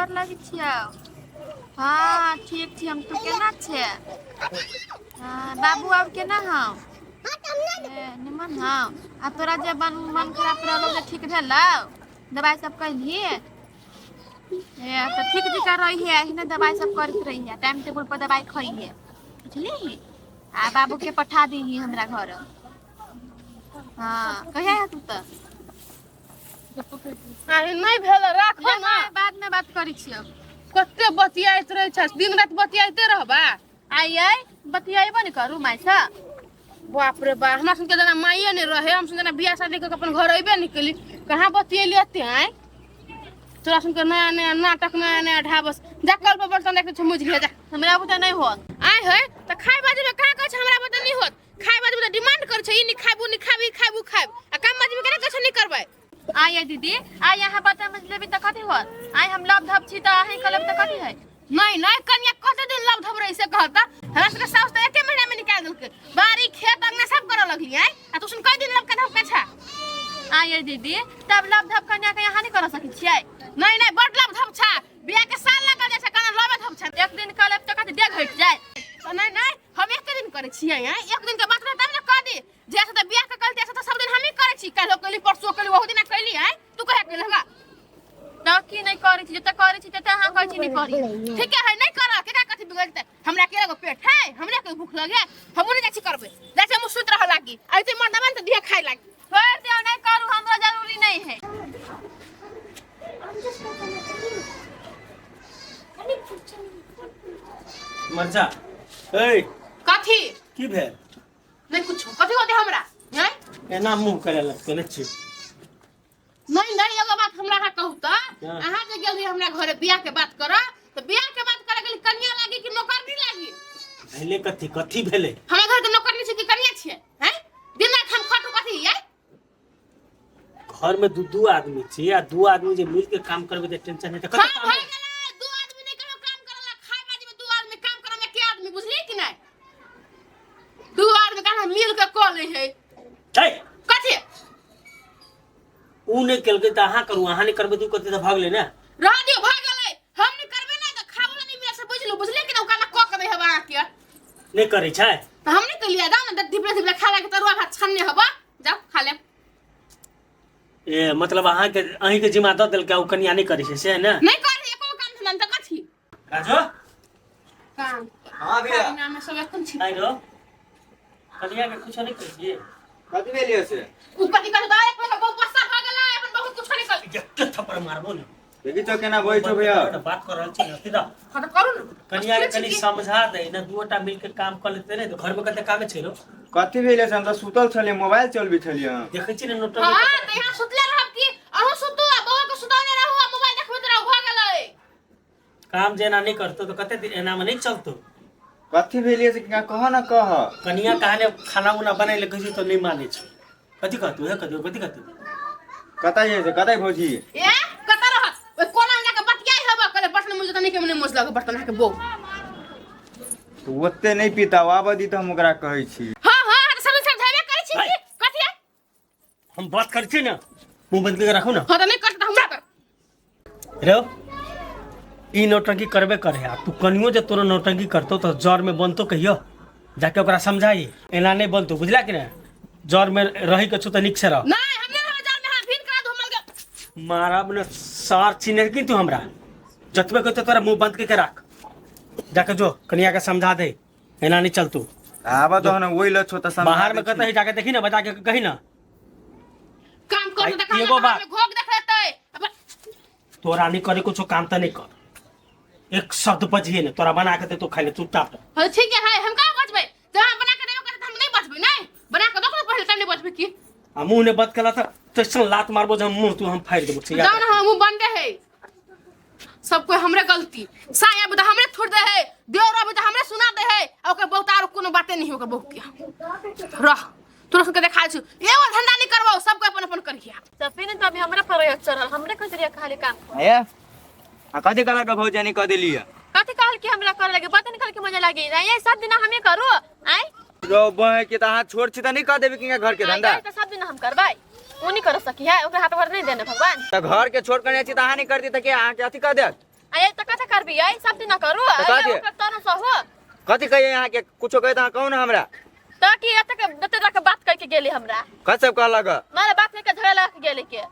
गोर लगे छियो। हाँ ठीक छी हम। तू केना छे? बाबू अब केना हम? निमन हाँ। आ तोरा जे मन खराब रहलो जे ठीक भेलो? दवाई सब कैली? तो ठीक जका रही है ही दवाई सब करत रही है। टाइम टेबल पर दवाई खाई है बुझली। आ बाबू के पठा दी हमरा घर। हाँ कहे है तू तो? नहीं भेल राखो ना, बाद में बात करी छियो। कते बतियाइत रहे छ, दिन रात बतियाइते रहबा। आइए बतियाइबो न करू माई से। बाप रे बा, हमरा सुन के जना माइए ने रहे, हम सुन जना बियाह शादी के अपन घर अइबे निकली, कहां बतियली अते हैं। तोरा सुन के नया नया नाटक, नया नया ढाबस जा कल पर बर्तन एक मुझ लिया जा। हमरा बुते नहीं होत आइ है त खाइ बाजी में का कछ हमरा बुते नहीं होत। खाइ बाजी में डिमांड कर छ, ई नहीं खाबू, नहीं खाबी, खाबू खाब। आ काम बाजी में केना कछ नहीं करबै। आइए दीदी आ यहाँ बता मजलेबी त कथी होत? आई हम लब धप छी त अही कलब त कथी है? नहीं नहीं कन्या कते दिन लब धब रही से कहता। हमरा से साउस त एके महीना में निकाल देलके, बारी खेत अंगना सब कर लगली है। आ तू सुन कई दिन लब के धब के छा। आइए दीदी तब लब धप कन्या के यहाँ नहीं कर सकी छियै? नहीं नहीं बड लब धब छा, बियाह के साल लगा जाय छ, कना लब धब छा। एक दिन कलब त कथी देख हट जाय। नहीं नहीं हम एक दिन करे छियै हैं, एक दिन के बात रहता न कह दी। जैसे त बियाह के कलते ऐसे त सब दिन हम ही करे छी, कालो कली परसो कली बहुत दिन कली है। तू कहे के लगा त की नहीं करी छी, जत करी छी तत हां कहै छी नहीं करी। ठीक है नहीं कर के का कथी बिगड़ते। हमरा के एगो पेट है, हमरा के भूख लगे, हम नहीं जाय छी करबे। जैसे हम सुत रह लागी आइते मर्दवन त दिया खाइ लागी। छोड़ दियो नहीं करू, हमरा जरूरी नहीं है। मरजा ए कथी की भेल? नहीं कुछ कथी होते हमरा हैं। एना मुंह करे लगते न छी। नहीं नहीं एगो बात हमरा का कहू त, अहां जे गेल हमरा घरे बियाह के बात कर, त बियाह के बात करे गेल कन्या लागी कि नौकरनी लागी? पहले कथी कथी भेले? हमरा घर के नौकरनी छै कि कन्या छियै हैं? दिन रात हम खटू कथी है? घर में दू आदमी छी, आ दू आदमी जे मिल के काम करबे त टेंशन है त कथी काम है? दू आदमी नहीं करो काम करला, खाइ बाजी में दू आदमी काम करे में के आदमी बुझली कि नहीं? दू आदमी का मिल के क ले है। छै कथी ऊ ने केलके त अहां करू, अहां ने करबे तू कथी त भाग ले ना। रह दियो भाग गेलै, हम नहीं करबे ना त खावला नहीं मिले से बुझलू, बुझली कि नहीं? ओकरा क के दे हवा के नहीं करे छै त हम नहीं कलिया दान द धिपले धिपले खा लागे तरुआ भात छन्ने हबा। जा खा ले। ए मतलब अहां के अही के जिम्मा द देलके, ऊ कन्या नहीं करे छै से है ना? नहीं कर एको काम धंधा त कथी राजो काम। हां भैया नाम में सब एकदम छी आई रो कन्या के कुछ नहीं करिए। कथी भेलिए से? ऊपर की कर दो एक में बहुत गुस्सा भ गेला, अपन बहुत कुछ नहीं कर। जत्ते थप्पड़ मारबो न देखी तो केना बोइ छौ भैया। बात कर रहल छी हती दा हां त करू न। कन्या के कनी समझा दे ना, दुटा मिल के काम कर लेते नहीं तो घर में कते कामे छै रो। कथी भेलिए से? हम त सुतल छलिए, मोबाइल चलबी छलिए। देखै छी न नोट हां त यहां सुतले रहब की अहू सुतू, आ बौआ के सुताने रहू, आ मोबाइल देखबैत रहू, भ गेलै। काम जेना नहीं करतो तो कते दिन एना में नहीं चलतो। कथी भेलिए से कह न कह। कनिया कहने खाना उना बनाए ले कही तो नहीं माने छै। कथी कहतू है कथी कहतू? कतै है से कतै भौजी? ए कत रहत ओइ कोना में जाके बतियाई हबा करे, बर्तन मुझे त नहीं के मने मोज लगे बर्तन के बो। तू ओते नहीं पीता आबदी त हम ओकरा कहै छी। हां हां त सब सब धैर्य करै छी की कथि है? हम बात कर छी ना, मुंह बंद करके रखू ना। हां त नहीं करत हम कर रो ई नौटंकी करबे करे। आ तू कनियो जे तोरो नौटंकी करतो तो जर में बनतो कहियो, जाके ओकरा समझाई एना नहीं बनतो, बुझला कि ना? जर में रही के छु त निक से रह। नहीं हमने हम जान में हाथ फिर करा धमल के मारब न सार चिन्ह की तू हमरा जतबे कहते तोरा मुंह बंद करके रख। जाके जो कनिया के समझा दे, एना नहीं चलतू। आबा तो न ओइ ल छो त समझा। बाहर में कहते है जाके देखी ना, बता के कही ना। काम कर त एगो काम बात। में घोक देख लेतै। अब तोरा नहीं करे कुछ काम त नहीं कर, एक शब्द बजिए न तोरा बना के दे तो खाई ले चुपचाप। हां ठीक है हम का बचबै? जहां बना के देबो करे त हम नहीं बचबै नहीं, बना के दो पहले तब नहीं बचबै की। आ मुंह ने बत कला त तैसन लात मारबो जे मुंह तू हम फाड़ देबो। ठीक है जान हम बंदे है, सब कोई हमरे गलती। साया बुदा हमरे छोड़ दे है, देवरा बुदा हमरे सुना दे है, आ ओके बहुत आरो कोनो बातें नहीं होके बहुत के रह तोरा के देखा छु। एगो धंधा नहीं करबो, सब कोई अपन अपन करिया। तब फिर तो अभी हमरा पर चढ़ल, हमरे खजरिया खाली काम। ए आ कथी कला के भौजी नहीं क देलिए? कथी कहल कि हमरा कर लगे, बात निकल के मजा लागी। ये सब दिन हमें करू आई रो बह के त हाथ छोड़ छी त नहीं क देबे कि घर के धंधा? तो सब दिन हम करबै, वो नहीं कर सकी है, ओकरा हाथ भर नहीं देने भगवान। त घर के छोड़ करने छी त हां नहीं करती त के अहां के अथी क देत? आए त कथा करबी आई सब दिन करू कथी? आए त न सहो कथी कहिए यहाँ के कुछो कहता कौन हमरा त की एत के दते तक बात करके गेली हमरा कथ सब कहलक मारे बात के झगड़ा लगा के गेली के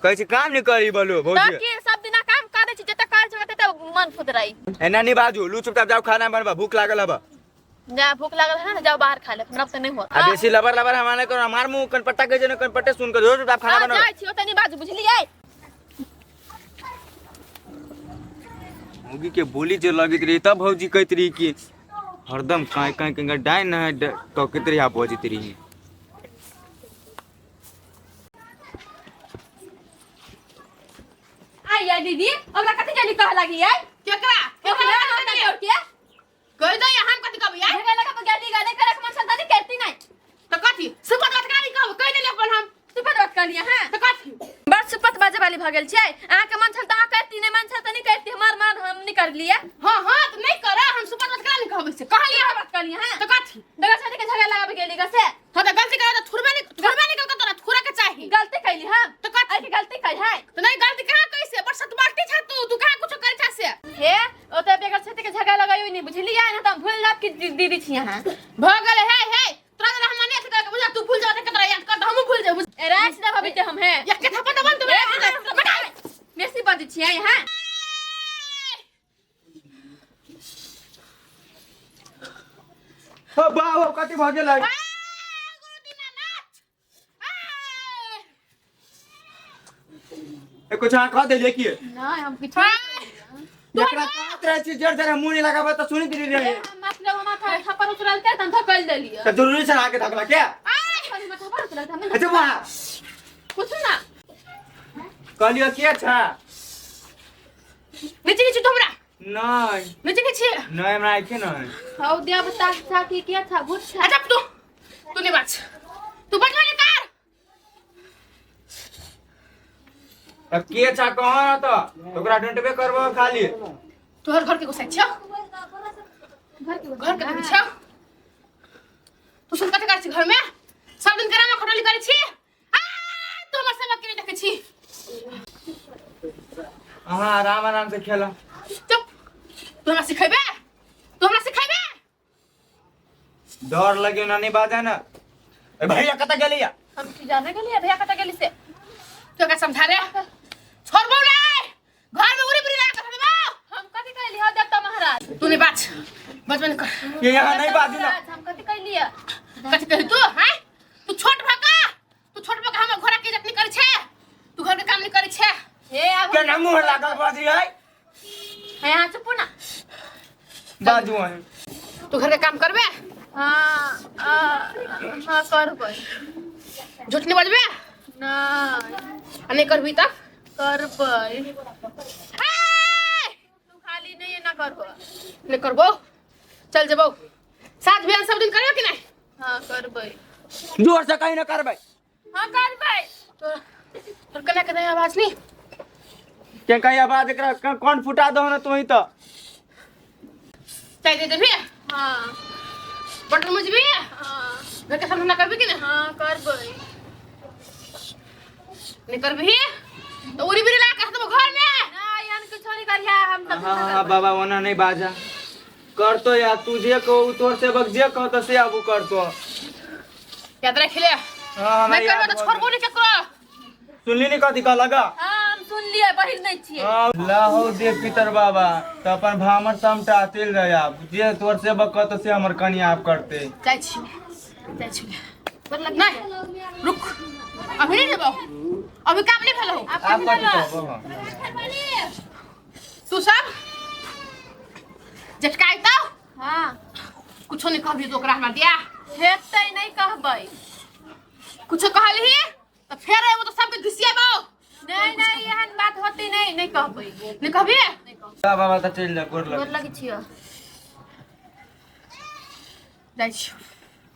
कहै छी काम नहीं करी बोलो त भौजी की सब दिन काम करे छी जते करे छी तते मन फुदराई एना नहीं बाजू लू चुपचाप जाओ खाना बनवा भूख लागल हब जा भूख लागल है ना जाओ बाहर खा ले हमरा त नहीं होत आ बेसी लबर लबर हमारे करो हमार मुंह कनपट्टा के जने कनपट्टे सुन कर जो चुपचाप खाना बनवा जाय छी ओतनी बाजू बुझलियै मुगी के बोली जो लगित रही तब भौजी कहत रही कि हरदम काई काई के डाइन न टोकत रही आप भौजी रही आई या दीदी हमरा कथि जानी कह लागी आई केकरा केकरा नहीं और के कह दो हम कथी कहबी आई झगड़ा लगा के गाली गाली करे मन से नहीं करती नहीं तो कथी सुपत बात करी कहब कह देले अपन हम सुपत बात कर लिया हां तो कथी बड़ सुपत बाजे वाली भ गेल छै आ के मन छल त आ करती नहीं मन छल त नहीं करती हमार मान हम नहीं कर लिए हां हां तो नहीं करे हम सुपत बात करा नहीं कहब से कहलिए बात कर लिया हां तो कथी डगर साथी के झगड़ा लगा के गेली गसे तो गलती करे तो थुरबा निकल के तोरा थुरा के चाहिए गलती कैली हां तो कथी आई के गलती कई है तो नहीं गलती कहां कैसे पर सतबाटी छ तू कहां कुछ करे छ से हे ओते बेगर साथी के झगड़ा लगायो नहीं बुझलिए ना त हम भूल जाब की दीदी छी यहां भ गेल है तोरा जरा हम नहीं करे बुझा तू भूल जाते कतरा याद कर हम भूल जाबू ए राज ना भाभी हम है या के थप्पड़ दबन तुम मेसी बाजी छी यहां हो बाबू कथी भ गेलै ए कुछ कह देलिए कि ना हम किछ एकरा कहत रहे छी जड़ जड़ मुंह नहीं लगाबे त सुनी दिली रहे मतलब हम था थप्पड़ उछलल के तन धकल देलिए त जरूरी से आके धकला क्या खाली में थप्पड़ उछलल था अच्छा वाह कुछ ना कहलियो के छ नीचे नीचे तुमरा नहीं नीचे नीचे नहीं हमरा आके नहीं हाउ दिया बता था कि क्या था भूत था अच्छा तू नहीं बात तू बच वाली कार अब के छ कहां त ओकरा डंटबे करबो खाली तोहर घर के गुस्सा छ घर के छ तू सुन कते कर छी घर में सब दिन करा में खटली करै छी तू हमर सेवा करे देखे छी हां आराम से खेला चुप तू हमरा सिखाइबे डर लगे ना नहीं बाजा ना ए भैया कत गेलिया हम की जाने के लिए भैया कता गेली से तो क्या समझा रे छोड़ बोले घर में उरी बुरी लगा कर देबो हम कथि कहली हो देवता महाराज तू नहीं बात बचपन कर ये यहां नहीं बाजू ना हम कथि कहली है कथी कही तू हैं तू छोट भका हम घोड़ा के इज्जत नहीं करै छे तू घर के काम नहीं करै छे हे अब के ना मुंह लागल बाजी है यहां चुप ना बाजू है तू घर के काम करबे हां करबै झूठ नहीं बजबे ना नहीं करबी तब करबै तू खाली नहीं है ना करबो नहीं करबो चल जबो साथ बिहान सब दिन करबे कि नहीं हां करबै जोर से कहीं ना करबै हां करबै तोर कने के आवाज नहीं के कहीं आवाज एकरा कौन फुटा दो ना तू ही तो चाय दे देबी हां बटन मुझबी हां घर के सामने ना करबी कि नहीं हां करबै नहीं करबी तो उरी बिरी लगा कर देबो घर में ना यान के छोरी करिया हम सब हां बाबा वना नहीं बाजा कर तो यार तू जे को तोर से बक जे को तो से आबू कर तो याद रख ले हां नहीं करबे तो छोड़ बोली केकरो सुनली नहीं कथी का लगा हां हम सुन लिए बहिर नहीं छिए हां लाहो दे पितर बाबा तो अपन भामर समटा तिल रहा जे तोर से बक तो से हमर कन्या आप करते जाय छी नहीं रुक अभी नहीं जबो अभी काम नहीं भेलो आप कथी कहबो तू सब झटकाई तो हां कुछो नहीं कहबी तो ओकरा हमरा दिया हेतै नहीं कहबै कुछो कहली तो फेर एबो तो सबके घिसियाबो नहीं एहन बात होती नहीं कहबै नहीं कहबी बाबा तो चल जा गोर गोर लग लगी छियो जाय छी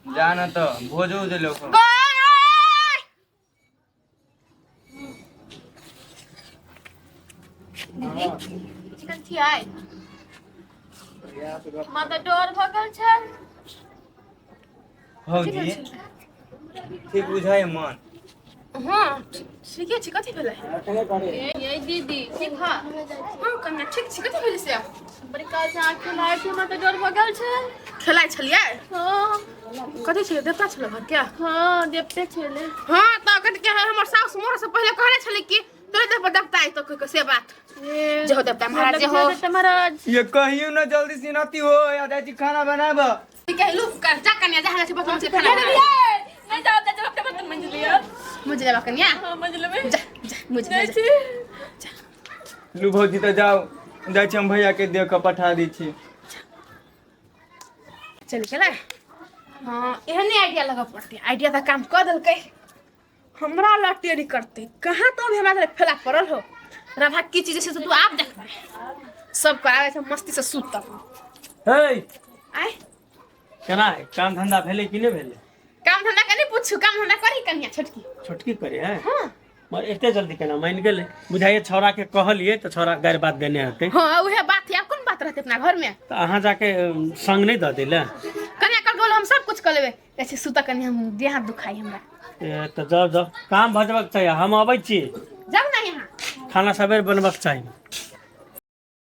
जाना तो भोजो दे लोग चिकन छियै माता डर भगल छै भौजी ठीक बुझाय मन हाँ ठीक है कथी भेलै ये दीदी ठीक है हाँ कन्या ठीक छै कथी भेलै से बड़ी काल से आँख खेलाए थे हमरा तो डर हो गेल छै खेलाइ छलियै हाँ कथी छलै देवता छलै घर के हाँ देवते छले हाँ तऽ कथी के हमर साउस मोर से पहले कहने छलै कि तोरे देह पर देवता है तो कोई से बात जे हो देवता महाराज जे हो महाराज ये कहियो ना जल्दी से नाती हो या दादी खाना बनाब कहलू कर जा कन्या जहाँ से बस से खाना बना नहीं जाओ जा अपने बर्तन मंज लिया मुझे लेबा कन्या हाँ मंज लेबे जा जा मुझे ले जा लू भौजी तो जाओ जाइ छी हम भैया के दे के पठा दी छी चल चला हाँ एहने आइडिया लगा पड़ती आइडिया तो काम कर दिलकै हमरा लटेरी करते कहाँ तो अभी हमरा फेला पड़ल हो राधा की चीज से तू आप देखबे सब करावे से मस्ती से सूत तक हे आय केना है काम धंधा भेले कि नहीं भेले काम धंधा के नहीं पूछू काम धंधा करी कन्या छोटकी छोटकी करे है हाँ मगर एते जल्दी केना मान गेले बुझाइए छौड़ा के कहलिए तो छौड़ा गैर बात देने हते हाँ उहे बात है कौन बात रहते अपना घर में तो अहाँ जाके संग नहीं द दिले कन्या कर बोल हम सब कुछ कर लेबे ऐसे सूता कन्या हम देह हाथ दुखाई हमरा तो जब काम भजबक चाहिए हम अबै छी जब ना यहाँ खाना सवेर बनबक चाहिए